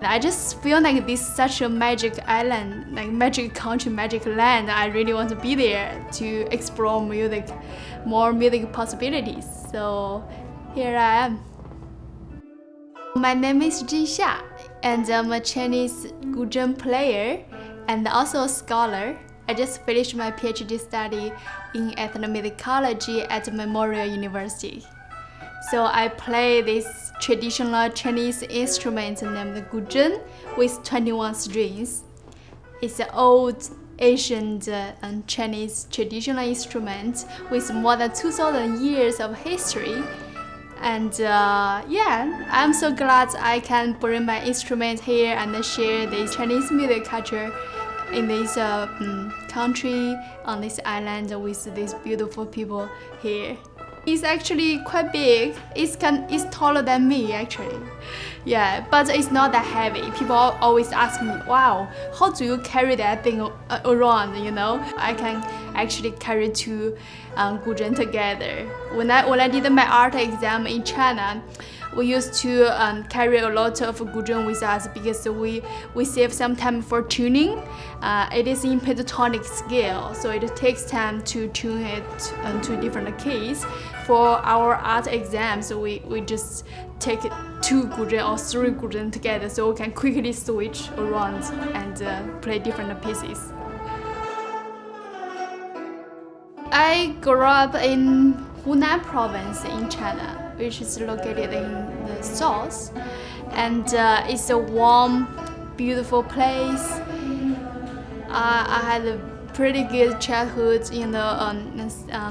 I just feel like this is such a magic island, like magic country, magic land. I really want to be there to explore music, more music possibilities. So here I am. My name is Jing Xia, and I'm a Chinese Guzheng player and also a scholar. I just finished my PhD study in ethnomusicology at Memorial University. So I play this traditional Chinese instrument named Guzheng with 21 strings. It's an old ancient Chinese traditional instrument with more than 2,000 years of history. And yeah, I'm so glad I can bring my instrument here and share this Chinese music culture in this country, on this island with these beautiful people here. It's actually quite big. It's taller than me actually. Yeah, but it's not that heavy. People always ask me, wow, how do you carry that thing around, you know? I can actually carry two guzheng together. When I did my art exam in China, we used to carry a lot of guzheng with us because we save some time for tuning. It is in pentatonic scale, so it takes time to tune it to different keys. For our art exams, we just take two guzheng or three guzheng together so we can quickly switch around and play different pieces. I grew up in Hunan province in China, which is located in the south, and it's a warm, beautiful place. I had a pretty good childhood, you know,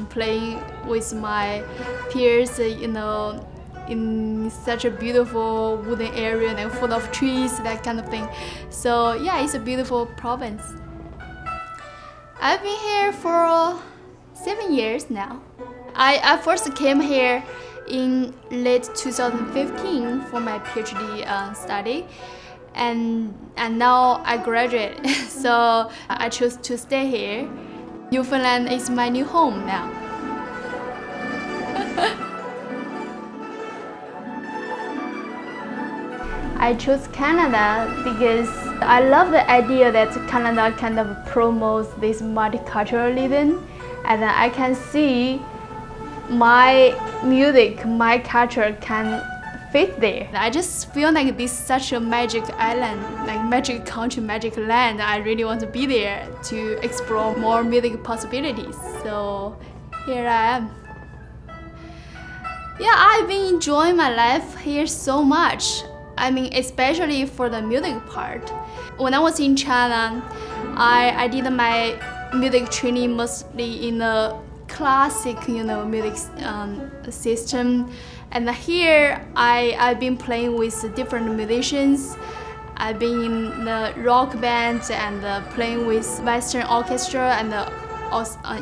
playing with my peers, you know, in such a beautiful wooden area, like full of trees, that kind of thing. So yeah, it's a beautiful province. I've been here for 7 years now. I first came here in late 2015 for my PhD study, and now I graduated, so I chose to stay here. Newfoundland is my new home now. I chose Canada because I love the idea that Canada kind of promotes this multiculturalism, and I can see my music, my culture can fit there. I just feel like this is such a magic island, like magic country, magic land. I really want to be there to explore more music possibilities. So here I am. Yeah, I've been enjoying my life here so much. I mean, especially for the music part. When I was in China, I did my music training mostly in the classic, you know, music system, and here I've been playing with different musicians. I've been in the rock band and playing with Western orchestra and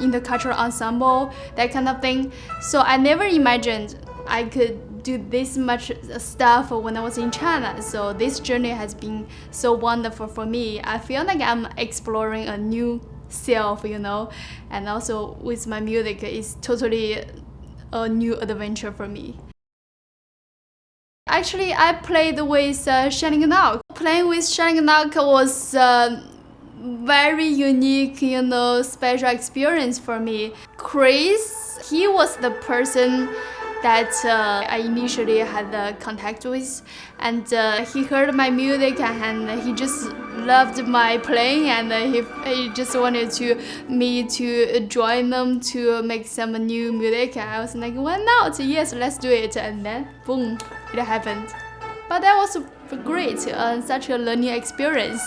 in the cultural ensemble, that kind of thing. So I never imagined I could do this much stuff when I was in China. So this journey has been so wonderful for me. I feel like I'm exploring a new self, you know, and also with my music, it's totally a new adventure for me. Actually, I played with Shining Knock. Playing with Shining Knock was very unique, you know, special experience for me. Chris, he was the person that I initially had contact with, and he heard my music and he just loved my playing, and he just wanted me to join them to make some new music. I was like, why not? Yes, let's do it. And then boom, it happened. But that was great, such a learning experience.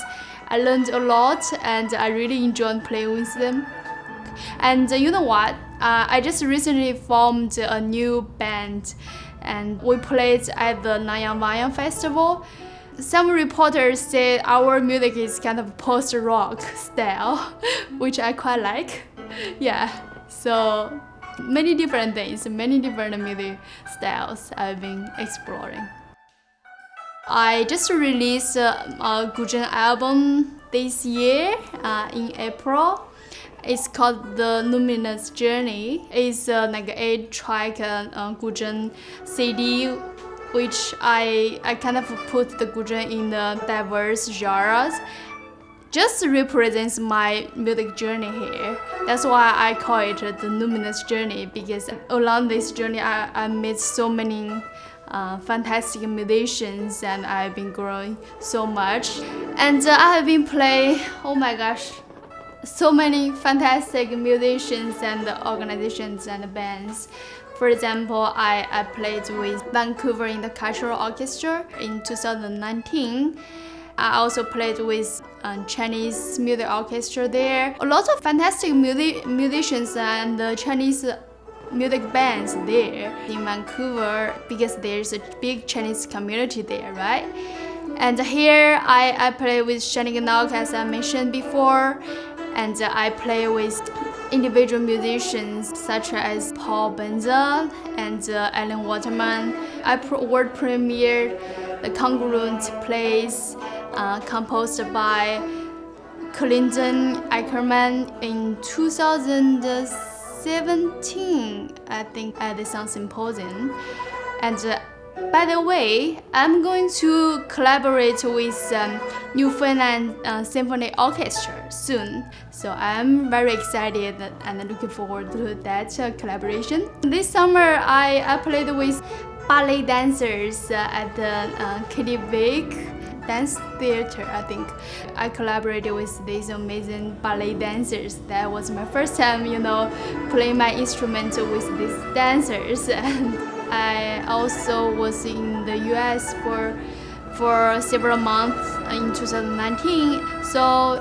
I learned a lot and I really enjoyed playing with them. And you know what? I just recently formed a new band, and we played at the Nanyang Festival. Some reporters said our music is kind of post-rock style, which I quite like. Yeah, so many different things, many different music styles I've been exploring. I just released a Guzheng album this year in April. It's called the Luminous Journey. It's like an 8-track Guzheng CD which I kind of put the Guzheng in the diverse genres, just represents my music journey here. That's why I call it the Luminous Journey, because along this journey I met so many fantastic musicians, and I've been growing so much. And I have been playing, oh my gosh, so many fantastic musicians and organizations and bands. For example, I played with Vancouver in the Cultural Orchestra in 2019. I also played with Chinese music orchestra there. A lot of fantastic musicians and Chinese music bands there in Vancouver, because there's a big Chinese community there, right? And here I play with Shaniganock, as I mentioned before, and I play with individual musicians such as Paul Benza and Alan Waterman. I world premiered the Congruent plays composed by Clinton Ackerman in 2017, I think, at the Sound Symposium. And by the way, I'm going to collaborate with Newfoundland Symphony Orchestra soon. So I'm very excited and looking forward to that collaboration. This summer, I played with ballet dancers at the Quidi Vidi Dance Theater, I think. I collaborated with these amazing ballet dancers. That was my first time, playing my instrument with these dancers. And I also was in the US for several months in 2019. So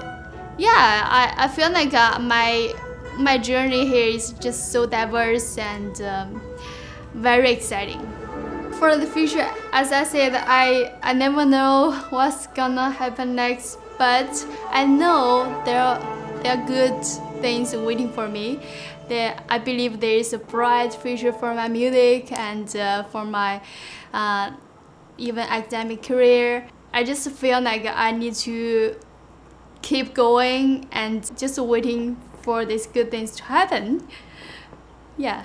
yeah, I feel like my journey here is just so diverse and very exciting. For the future, as I said, I never know what's gonna happen next, but I know there are good things waiting for me. I believe there is a bright future for my music and for my even academic career. I just feel like I need to keep going and just waiting for these good things to happen. Yeah.